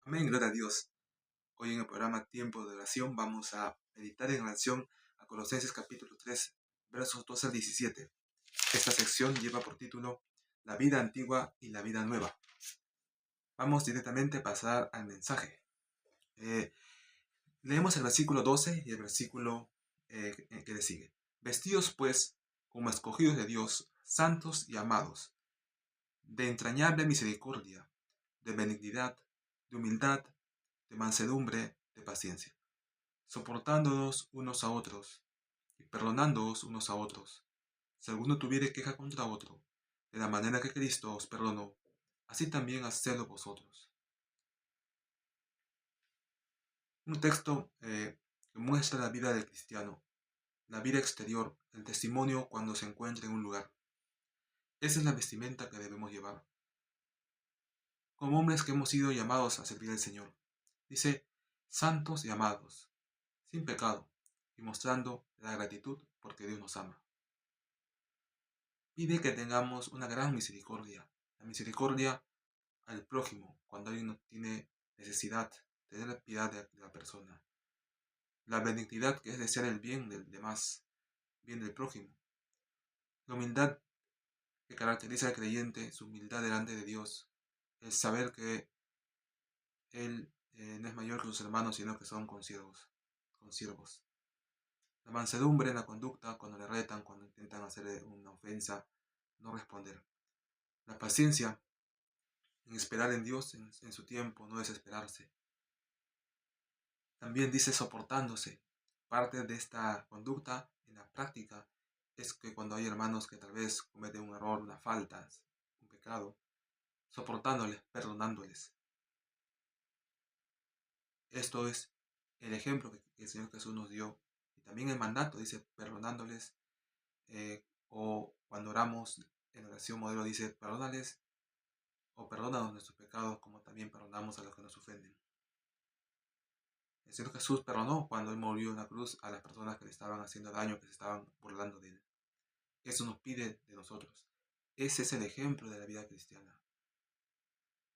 Amén, gloria a Dios. Hoy en el programa Tiempo de Oración vamos a meditar en relación a Colosenses capítulo 3, versos 12 al 17. Esta sección lleva por título La vida antigua y la vida nueva. Vamos directamente a pasar al mensaje. Leemos el versículo 12 y el versículo que le sigue. Vestidos pues como escogidos de Dios, santos y amados, de entrañable misericordia, de benignidad, de humildad, de mansedumbre, de paciencia, soportándonos unos a otros y perdonándoos unos a otros, si alguno tuviere queja contra otro, de la manera que Cristo os perdonó, así también hacedlo vosotros. Un texto que muestra la vida del cristiano, la vida exterior, el testimonio cuando se encuentra en un lugar. Esa es la vestimenta que debemos llevar, como hombres que hemos sido llamados a servir al Señor. Dice, santos y amados, sin pecado, y mostrando la gratitud porque Dios nos ama. Pide que tengamos una gran misericordia, la misericordia al prójimo, cuando alguien no tiene necesidad, tener piedad de la persona. La benignidad, que es desear el bien del demás, bien del prójimo. La humildad que caracteriza al creyente, su humildad delante de Dios, el saber que Él no es mayor que sus hermanos, sino que son consiervos. La mansedumbre en la conducta, cuando le retan, cuando intentan hacer una ofensa, no responder. La paciencia en esperar en Dios en su tiempo, no desesperarse. También dice soportándose. Parte de esta conducta en la práctica es que cuando hay hermanos que tal vez cometen un error, una falta, un pecado, soportándoles, perdonándoles. Esto es el ejemplo que el Señor Jesús nos dio. Y también el mandato dice perdonándoles, o cuando oramos en oración modelo dice perdónales o perdónanos nuestros pecados como también perdonamos a los que nos ofenden. El Señor Jesús perdonó cuando Él murió en la cruz a las personas que le estaban haciendo daño, que se estaban burlando de Él. Eso nos pide de nosotros. Ese es el ejemplo de la vida cristiana.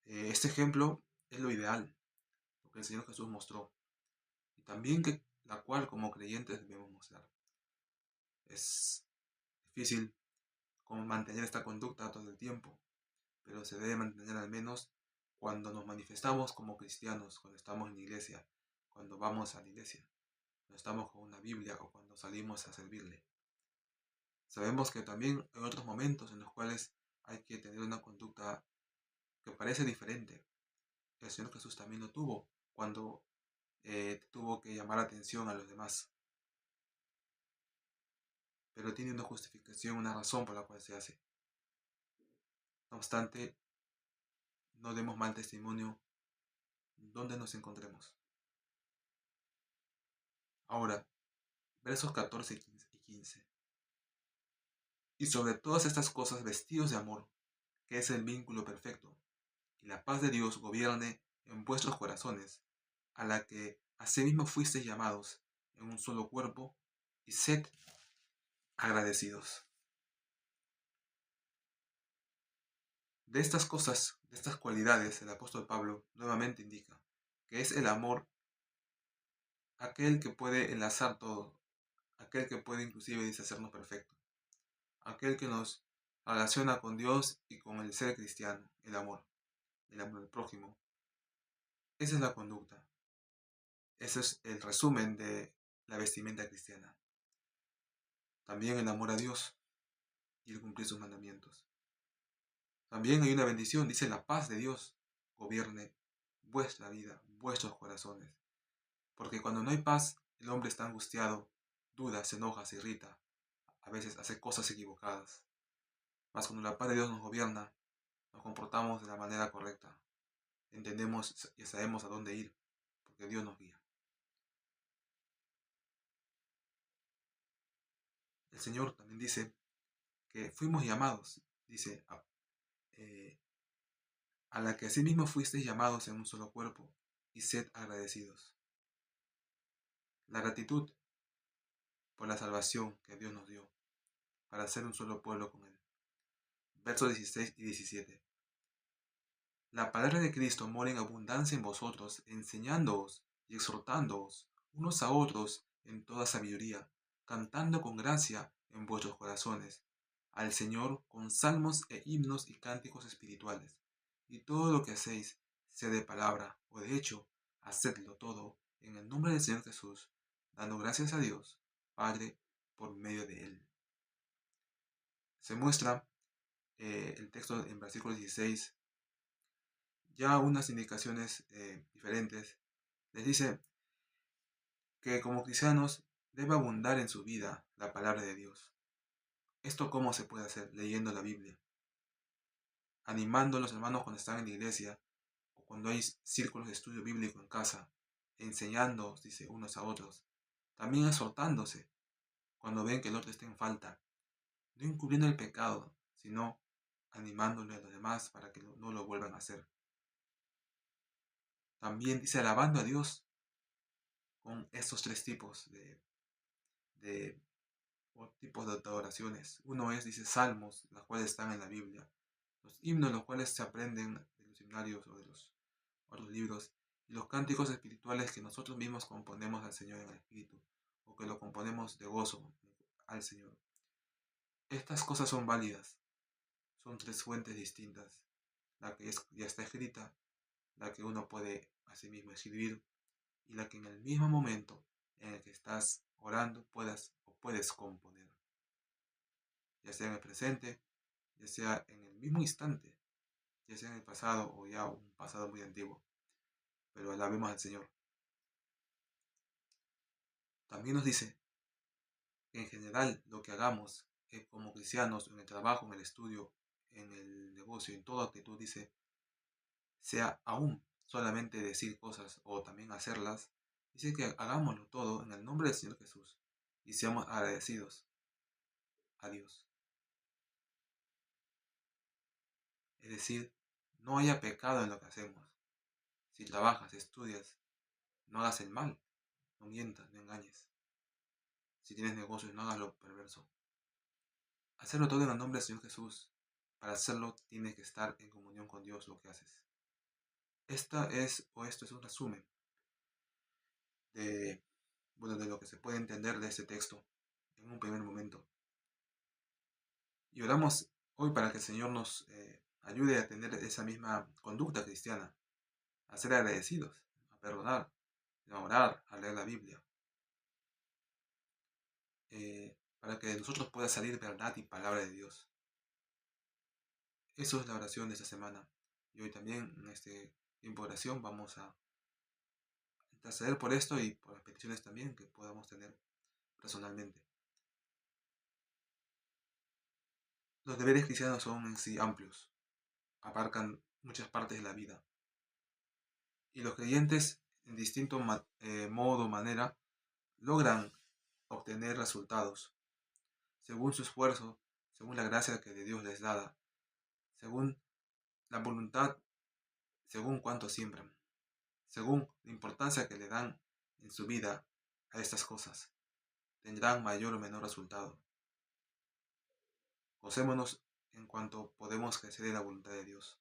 Este ejemplo es lo ideal, lo que el Señor Jesús mostró. Y también que la cual como creyentes debemos mostrar. Es difícil como mantener esta conducta todo el tiempo, pero se debe mantener al menos cuando nos manifestamos como cristianos, cuando estamos en la iglesia, cuando vamos a la iglesia, cuando estamos con una Biblia o cuando salimos a servirle. Sabemos que también hay otros momentos en los cuales hay que tener una conducta que parece diferente. El Señor Jesús también lo tuvo cuando tuvo que llamar la atención a los demás. Pero tiene una justificación, una razón por la cual se hace. No obstante, no demos mal testimonio donde nos encontremos. Ahora, versos 14 y 15. Y sobre todas estas cosas vestidos de amor, que es el vínculo perfecto, y la paz de Dios gobierne en vuestros corazones, a la que asimismo fuisteis llamados en un solo cuerpo, y sed agradecidos. De estas cosas, de estas cualidades, el apóstol Pablo nuevamente indica que es el amor aquel que puede enlazar todo, aquel que puede inclusive dice hacernos perfectos, aquel que nos relaciona con Dios y con el ser cristiano, el amor del prójimo. Esa es la conducta. Ese es el resumen de la vestimenta cristiana. También el amor a Dios y el cumplir sus mandamientos. También hay una bendición, dice la paz de Dios gobierne vuestra vida, vuestros corazones. Porque cuando no hay paz, el hombre está angustiado, duda, se enoja, se irrita, a veces hace cosas equivocadas. Mas cuando la paz de Dios nos gobierna, nos comportamos de la manera correcta. Entendemos y sabemos a dónde ir, porque Dios nos guía. El Señor también dice que fuimos llamados, dice, eh, a la que asimismo fuisteis llamados en un solo cuerpo, y sed agradecidos. La gratitud por la salvación que Dios nos dio, para ser un solo pueblo con Él. Versos 16 y 17. La palabra de Cristo mora en abundancia en vosotros, enseñándoos y exhortándoos unos a otros en toda sabiduría, cantando con gracia en vuestros corazones al Señor con salmos e himnos y cánticos espirituales. Y todo lo que hacéis, sea de palabra o de hecho, hacedlo todo en el nombre del Señor Jesús, dando gracias a Dios, Padre, por medio de Él. Se muestra el texto en versículo 16, ya unas indicaciones diferentes. Les dice que como cristianos debe abundar en su vida la palabra de Dios. ¿Esto cómo se puede hacer? Leyendo la Biblia, animando a los hermanos cuando están en la iglesia o cuando hay círculos de estudio bíblico en casa, enseñando, dice, unos a otros. También exhortándose cuando ven que el otro está en falta, no encubriendo el pecado, sino animándole a los demás para que no lo vuelvan a hacer. También dice alabando a Dios con estos tres tipos de tipos de oraciones. Uno es, dice, salmos, las cuales están en la Biblia. Los himnos, los cuales se aprenden de los himnarios o de los otros libros. Y los cánticos espirituales que nosotros mismos componemos al Señor en el Espíritu. O que lo componemos de gozo al Señor. Estas cosas son válidas. Son tres fuentes distintas. La que ya está escrita, la que uno puede asimismo escribir y la que en el mismo momento en el que estás orando puedes componer, ya sea en el presente, ya sea en el mismo instante, ya sea en el pasado o ya un pasado muy antiguo, pero alabemos al Señor. También nos dice que en general lo que hagamos como cristianos, en el trabajo, en el estudio, en el negocio, en toda actitud, dice, sea aún solamente decir cosas o también hacerlas, dice que hagámoslo todo en el nombre del Señor Jesús y seamos agradecidos a Dios. Es decir, no haya pecado en lo que hacemos. Si trabajas, estudias, no hagas el mal, no mientas, no engañes. Si tienes negocios, no hagas lo perverso. Hacerlo todo en el nombre del Señor Jesús. Para hacerlo tienes que estar en comunión con Dios lo que haces. Esto es un resumen de, de lo que se puede entender de este texto en un primer momento. Y oramos hoy para que el Señor nos ayude a tener esa misma conducta cristiana, a ser agradecidos, a perdonar, a orar, a leer la Biblia, para que de nosotros pueda salir verdad y palabra de Dios. Eso es la oración de esta semana. Y hoy también, en este tiempo de oración, vamos a interceder por esto y por las peticiones también que podamos tener personalmente. Los deberes cristianos son en sí amplios, abarcan muchas partes de la vida. Y los creyentes, en distinto modo o manera, logran obtener resultados según su esfuerzo, según la gracia que de Dios les da, según la voluntad, según cuánto siembran, según la importancia que le dan en su vida a estas cosas. Tendrán mayor o menor resultado. Gocémonos en cuanto podemos crecer en la voluntad de Dios.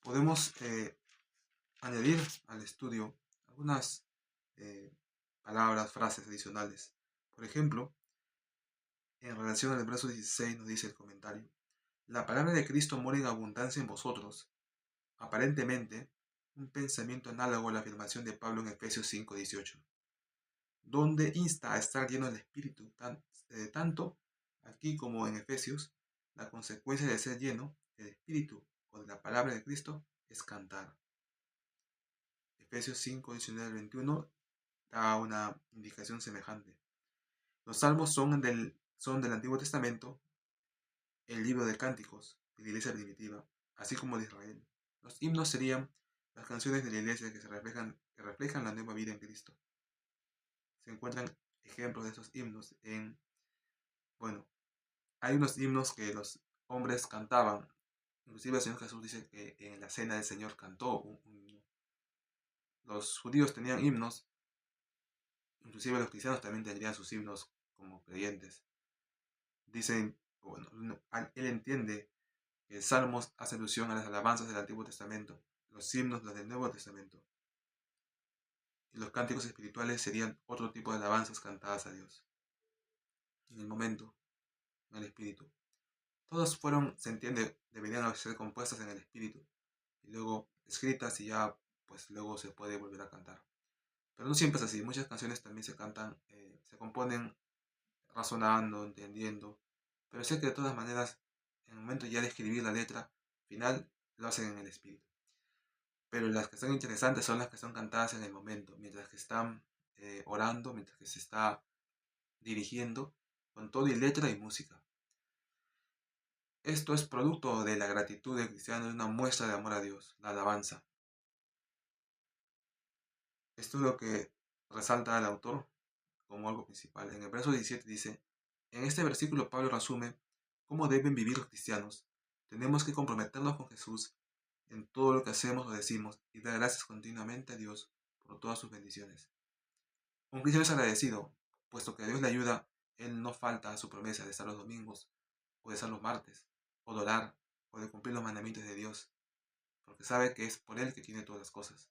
Podemos añadir al estudio algunas palabras, frases adicionales. Por ejemplo, en relación al verso 16 nos dice el comentario: la palabra de Cristo mora en abundancia en vosotros. Aparentemente, un pensamiento análogo a la afirmación de Pablo en Efesios 5:18, donde insta a estar lleno del Espíritu, tanto aquí como en Efesios. La consecuencia de ser lleno del Espíritu o de la palabra de Cristo es cantar. Efesios 5:19-21 da una indicación semejante. Los salmos son del Antiguo Testamento, el libro de cánticos de la iglesia primitiva, así como de Israel. Los himnos serían las canciones de la iglesia que reflejan la nueva vida en Cristo. Se encuentran ejemplos de estos himnos hay unos himnos que los hombres cantaban. Inclusive el Señor Jesús dice que en la cena del Señor cantó un himno. Los judíos tenían himnos, inclusive los cristianos también tendrían sus himnos como creyentes. Dicen él entiende que el Salmos hace alusión a las alabanzas del Antiguo Testamento, los himnos los del Nuevo Testamento, y los cánticos espirituales serían otro tipo de alabanzas cantadas a Dios, en el momento, en el espíritu. Todas se entiende, deberían ser compuestas en el espíritu, y luego escritas y ya, pues luego se puede volver a cantar. Pero no siempre es así, muchas canciones también se cantan, se componen razonando, entendiendo, pero sé que de todas maneras, en el momento ya de escribir la letra final, lo hacen en el espíritu. Pero las que son interesantes son las que son cantadas en el momento, mientras que están orando, mientras que se está dirigiendo, con todo y letra y música. Esto es producto de la gratitud del cristiano, es una muestra de amor a Dios, la alabanza. Esto es lo que resalta el autor como algo principal. En el verso 17 dice, en este versículo Pablo resume cómo deben vivir los cristianos. Tenemos que comprometernos con Jesús en todo lo que hacemos o decimos y dar gracias continuamente a Dios por todas sus bendiciones. Un cristiano es agradecido, puesto que a Dios le ayuda, él no falta a su promesa de estar los domingos, o de estar los martes, o de orar, o de cumplir los mandamientos de Dios, porque sabe que es por Él que tiene todas las cosas.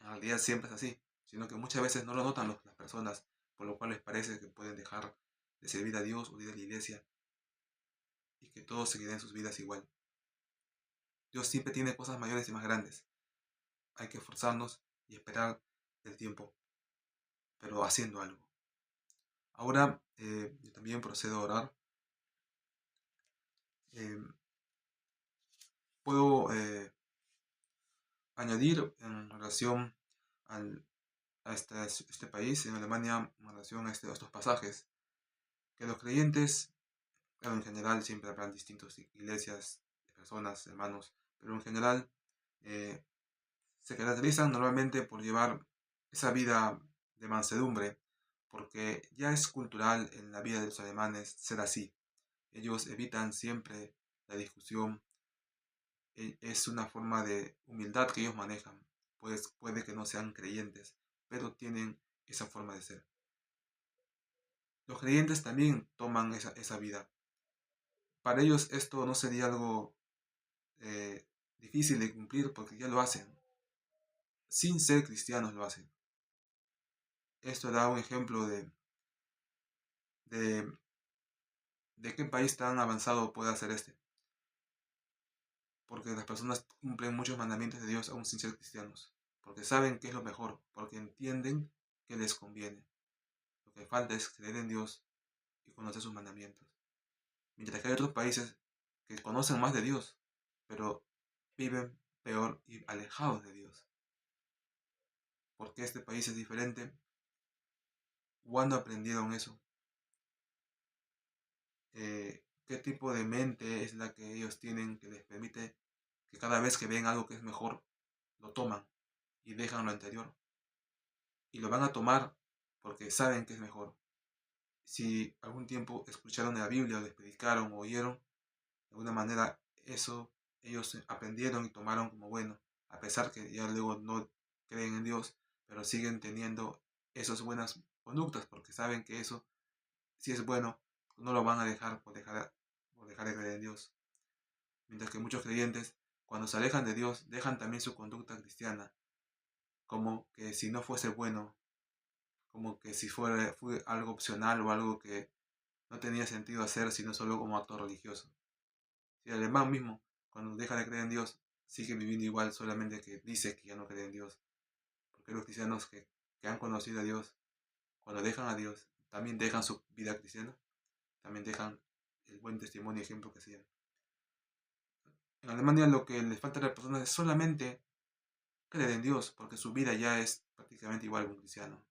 En realidad siempre es así, sino que muchas veces no lo notan las personas, por lo cual les parece que pueden dejar de servir a Dios o de ir a la iglesia, y que todos seguirán sus vidas igual. Dios siempre tiene cosas mayores y más grandes. Hay que esforzarnos y esperar el tiempo, pero haciendo algo. Ahora yo también procedo a orar. Eh, puedo añadir en relación a este país, en Alemania, en relación a estos pasajes, que los creyentes, claro, en general siempre habrán distintas iglesias, personas, hermanos, pero en general eh, se caracterizan normalmente por llevar esa vida de mansedumbre, porque ya es cultural en la vida de los alemanes ser así. Ellos evitan siempre la discusión, es una forma de humildad que ellos manejan, pues puede que no sean creyentes, pero tienen esa forma de ser. Los creyentes también toman esa vida. Para ellos esto no sería algo eh, difícil de cumplir porque ya lo hacen. Sin ser cristianos lo hacen. Esto da un ejemplo de, de qué país tan avanzado puede hacer este. Porque las personas cumplen muchos mandamientos de Dios aún sin ser cristianos. Porque saben que es lo mejor. Porque entienden que les conviene. Lo que falta es creer en Dios y conocer sus mandamientos. Mientras que hay otros países que conocen más de Dios, pero viven peor y alejados de Dios. ¿Por qué este país es diferente? ¿Cuándo aprendieron eso? ¿Qué tipo de mente es la que ellos tienen que les permite que cada vez que ven algo que es mejor, lo toman y dejan lo anterior? Y lo van a tomar porque saben que es mejor. Si algún tiempo escucharon la Biblia, o les predicaron o oyeron, de alguna manera eso ellos aprendieron y tomaron como bueno, a pesar que ya luego no creen en Dios, pero siguen teniendo esas buenas conductas porque saben que eso, si es bueno, no lo van a dejar por dejar de creer en Dios. Mientras que muchos creyentes, cuando se alejan de Dios, dejan también su conducta cristiana, como que si no fuese bueno, como que si fue algo opcional o algo que no tenía sentido hacer, sino solo como acto religioso. Si el alemán mismo, cuando deja de creer en Dios, sigue viviendo igual, solamente que dice que ya no cree en Dios. Porque los cristianos que han conocido a Dios, cuando dejan a Dios, también dejan su vida cristiana, también dejan el buen testimonio y ejemplo que siguen. En Alemania lo que les falta a las personas es solamente creer en Dios, porque su vida ya es prácticamente igual que un cristiano.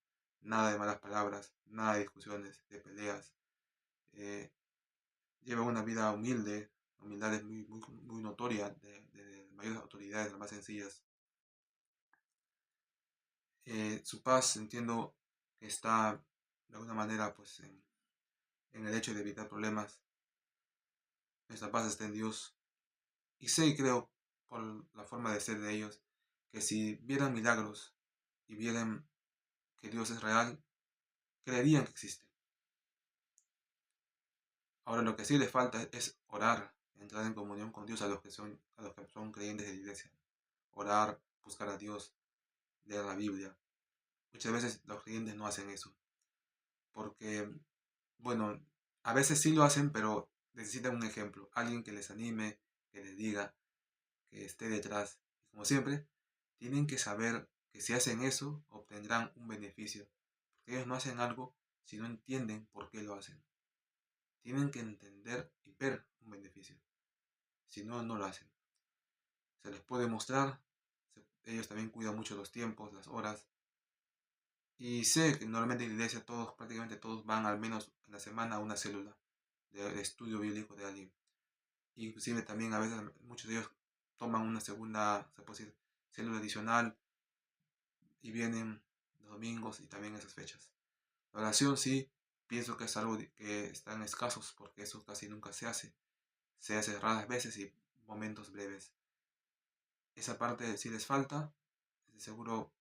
Nada de malas palabras, nada de discusiones, de peleas. Eh, Lleva una vida humilde, la humildad es muy notoria, de mayores autoridades, las más sencillas. Su paz, entiendo que está de alguna manera pues en el hecho de evitar problemas. Esta paz está en Dios. Y sé y creo, por la forma de ser de ellos, que si vieran milagros y vieran que Dios es real, creerían que existe. Ahora lo que sí les falta es orar, entrar en comunión con Dios a los que son creyentes de la iglesia. Orar, buscar a Dios, leer la Biblia. Muchas veces los creyentes no hacen eso, porque, bueno, a veces sí lo hacen, pero necesitan un ejemplo, alguien que les anime, que les diga, que esté detrás. Como siempre, tienen que saber que si hacen eso, obtendrán un beneficio, porque ellos no hacen algo si no entienden por qué lo hacen. Tienen que entender y ver un beneficio, si no, no lo hacen. Se les puede mostrar, ellos también cuidan mucho los tiempos, las horas, y sé que normalmente en la iglesia todos, prácticamente todos van al menos en la semana a una célula de estudio bíblico de alguien. Inclusive también a veces muchos de ellos toman una segunda, se puede decir, célula adicional y vienen los domingos y también esas fechas. La oración sí, pienso que es algo que están escasos porque eso casi nunca se hace. Se hace raras veces y momentos breves. Esa parte sí les falta. De seguro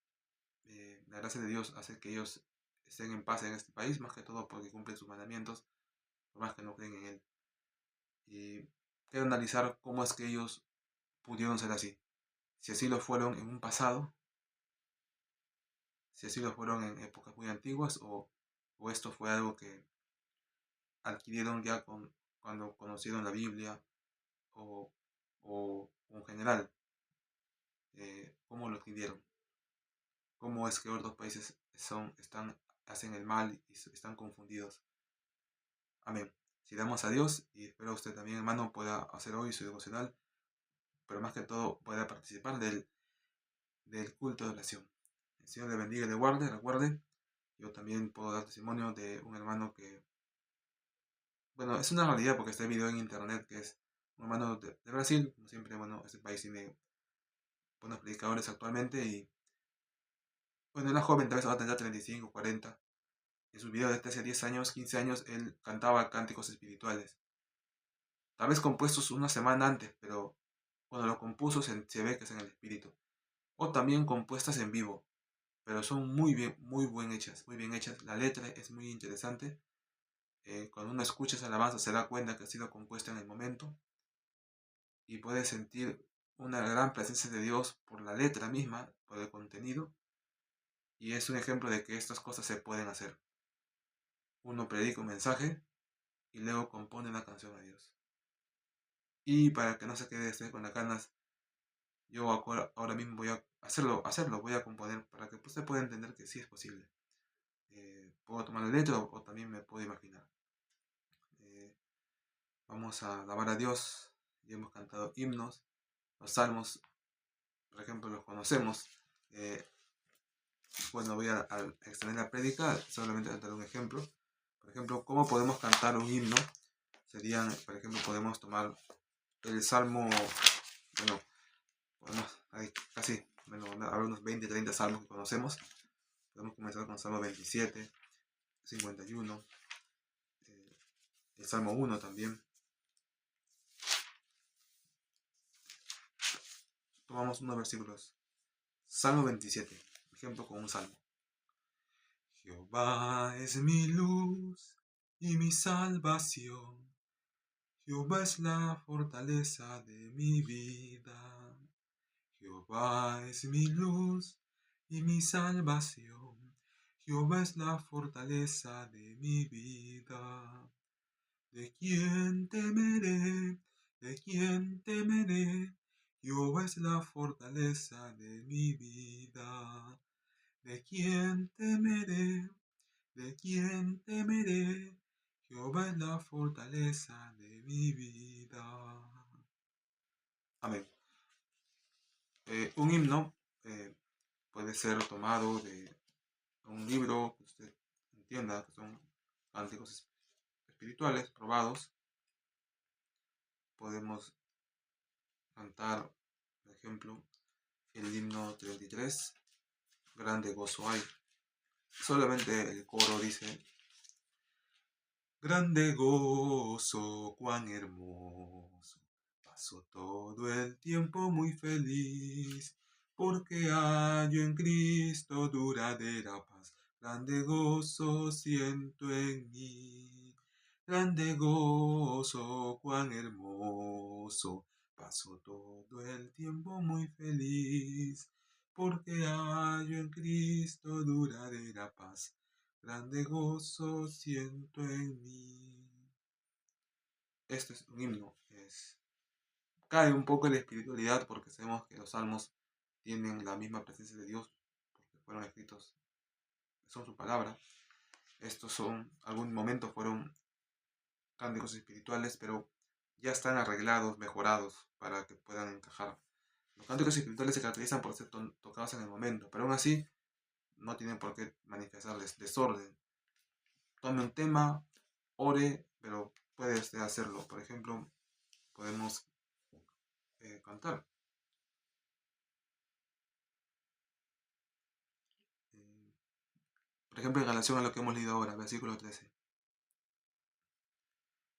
la gracia de Dios hace que ellos estén en paz en este país, más que todo porque cumplen sus mandamientos, por más que no creen en Él. Y quiero analizar cómo es que ellos pudieron ser así. Si así lo fueron en un pasado, si así lo fueron en épocas muy antiguas, o esto fue algo que adquirieron ya cuando conocieron la Biblia, o, o en general, cómo lo adquirieron, cómo es que otros países hacen el mal y están confundidos. Amén. Si damos a Dios, y espero usted también, hermano, pueda hacer hoy su devocional, pero más que todo pueda participar del culto de oración. El Señor le bendiga y le guarde. Recuerde, yo también puedo dar testimonio de un hermano que, bueno, es una realidad porque está el video en internet, que es un hermano de Brasil. Como siempre, bueno, este país tiene buenos predicadores actualmente y, bueno, era joven, tal vez ahora tendrá 35, 40. En sus videos desde hace 10 años, 15 años, él cantaba cánticos espirituales. Tal vez compuestos una semana antes, pero cuando lo compuso se ve que es en el espíritu. O también compuestas en vivo, pero son muy bien, muy bien hechas. La letra es muy interesante. Cuando uno escucha esa alabanza se da cuenta que ha sido compuesta en el momento y puede sentir una gran presencia de Dios por la letra misma, por el contenido. Y es un ejemplo de que estas cosas se pueden hacer. Uno predica un mensaje y luego compone una canción a Dios. Y para que no se quede usted con las ganas, yo ahora mismo voy a hacerlo, voy a componer para que usted pueda entender que sí es posible. Puedo tomar la letra o también me puedo imaginar. Eh, Vamos a alabar a Dios. Ya hemos cantado himnos, los salmos, por ejemplo, los conocemos. Eh, bueno, voy a extender la prédica, solamente a dar un ejemplo. Por ejemplo, ¿cómo podemos cantar un himno? Serían, por ejemplo, podemos tomar el salmo, bueno, hay casi, bueno, habrá unos 20, 30 salmos que conocemos. Podemos comenzar con el salmo 27, 51, el salmo 1 también. Tomamos unos versículos. Salmo 27, ejemplo con un salmo. Jehová es mi luz y mi salvación. Jehová es la fortaleza de mi vida. Jehová es mi luz y mi salvación. Jehová es la fortaleza de mi vida. ¿De quién temeré? ¿De quién temeré? Jehová es la fortaleza de mi vida. ¿De quién temeré? ¿De quién temeré? Jehová es la fortaleza de mi vida. Amén. Un himno puede ser tomado de un libro que usted entienda que son cánticos espirituales probados. Podemos cantar, por ejemplo, el himno 33, grande gozo hay. Solamente el coro dice, grande gozo, cuán hermoso, paso todo el tiempo muy feliz, porque hallo en Cristo duradera paz, grande gozo siento en mí. Grande gozo, cuán hermoso, paso todo el tiempo muy feliz, porque hallo en Cristo duradera paz. Grande gozo siento en mí. Este es un himno, cae un poco en la espiritualidad porque sabemos que los salmos tienen la misma presencia de Dios, porque fueron escritos, son su palabra. Estos son, algún momento fueron cánticos espirituales, pero ya están arreglados, mejorados para que puedan encajar. Los cánticos espirituales se caracterizan por ser tocados en el momento, pero aún así no tienen por qué manifestarles desorden. Tome un tema, ore, pero puede usted hacerlo. Por ejemplo, podemos cantar. Eh, por ejemplo, en relación a lo que hemos leído ahora, versículo 13.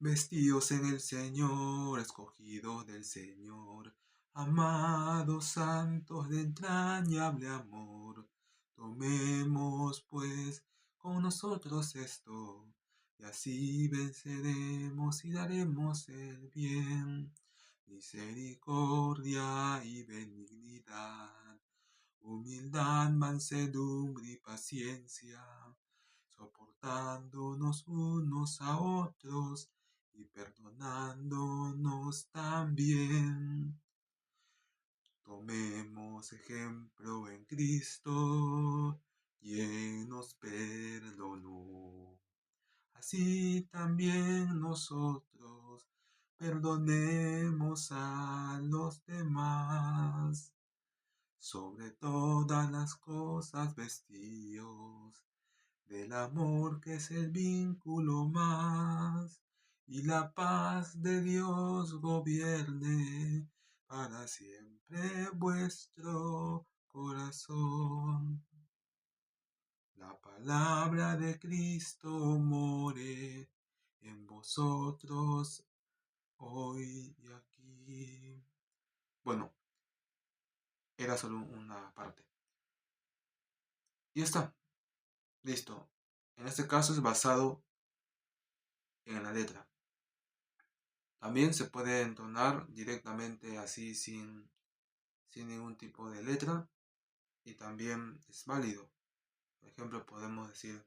Vestidos en el Señor, escogidos del Señor, amados santos de entrañable amor, tomemos pues con nosotros esto, y así venceremos y daremos el bien, misericordia y benignidad, humildad, mansedumbre y paciencia, soportándonos unos a otros y perdonándonos también. Tomemos ejemplo en Cristo, quien nos perdonó. Así también nosotros perdonemos a los demás. Sobre todas las cosas vestíos del amor que es el vínculo más, y la paz de Dios gobierne para siempre vuestro corazón. La palabra de Cristo more en vosotros hoy y aquí. Bueno, era solo una parte. Y está, listo. En este caso es basado en la letra. También se puede entonar directamente así sin ningún tipo de letra y también es válido. Por ejemplo, podemos decir,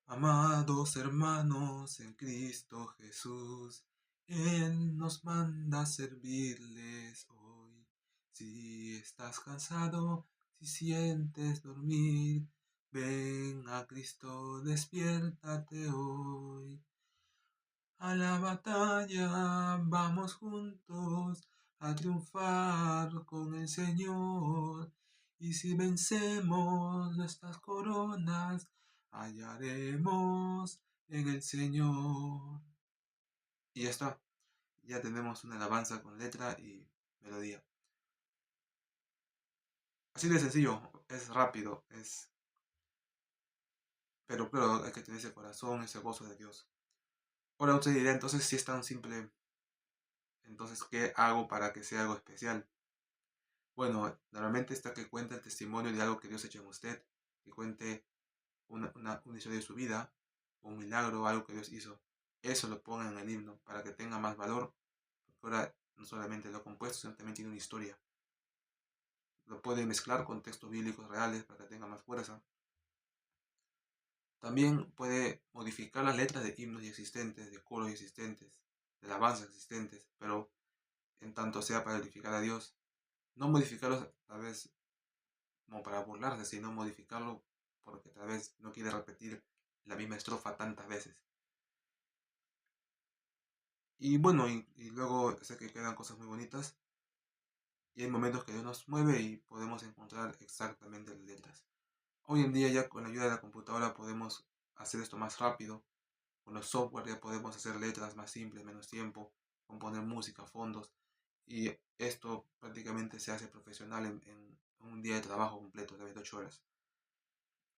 amados hermanos en Cristo Jesús, Él nos manda servirles hoy. Si estás cansado, si sientes dormir, ven a Cristo, despiértate hoy. A la batalla vamos juntos a triunfar con el Señor. Y si vencemos nuestras coronas, hallaremos en el Señor. Y ya está. Ya tenemos una alabanza con letra y melodía. Así de sencillo, es rápido, pero claro, hay que tener ese corazón, ese gozo de Dios. Ahora usted dirá, entonces si es tan simple, entonces ¿qué hago para que sea algo especial? Bueno, normalmente está que cuenta el testimonio de algo que Dios ha hecho en usted, que cuente una historia de su vida, un milagro, algo que Dios hizo. Eso lo ponga en el himno para que tenga más valor, porque ahora no solamente lo ha compuesto, sino también tiene una historia. Lo puede mezclar con textos bíblicos reales para que tenga más fuerza. También puede modificar las letras de himnos ya existentes, de coros ya existentes, de alabanzas existentes, pero en tanto sea para edificar a Dios. No modificarlos tal vez como para burlarse, sino modificarlo porque tal vez no quiere repetir la misma estrofa tantas veces. Y bueno, y luego sé que quedan cosas muy bonitas y hay momentos que Dios nos mueve y podemos encontrar exactamente las letras. Hoy en día ya con la ayuda de la computadora podemos hacer esto más rápido. Con los software ya podemos hacer letras más simples, menos tiempo, componer música, fondos. Y esto prácticamente se hace profesional en un día de trabajo completo de 28 horas.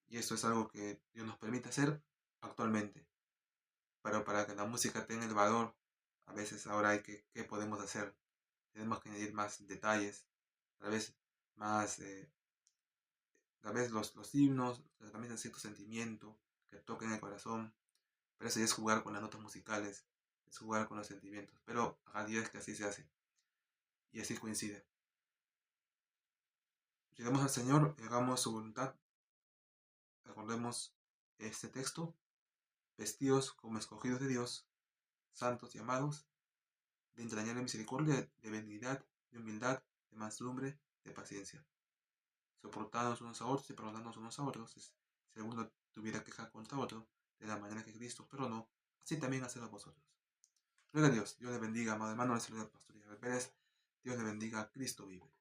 Y esto es algo que Dios nos permite hacer actualmente. Pero para que la música tenga el valor, a veces ahora ¿qué podemos hacer? Tenemos que añadir más detalles, tal vez más tal vez los himnos, también de cierto sentimiento que toquen el corazón, pero eso ya es jugar con las notas musicales, es jugar con los sentimientos, pero a realidad es que así se hace, y así coincide. Llegamos al Señor, hagamos su voluntad, recordemos este texto, vestidos como escogidos de Dios, santos y amados, de entrañable misericordia, de benignidad, de humildad, de mansedumbre, de paciencia, soportándonos unos a otros y perdonándonos unos a otros, si alguno tuviera queja contra otro, de la manera que Cristo perdonó, así también haced vosotros. Gloria a Dios, Dios le bendiga, amado hermano, le saluda el pastor Isabel Pérez, Dios le bendiga, Cristo vive.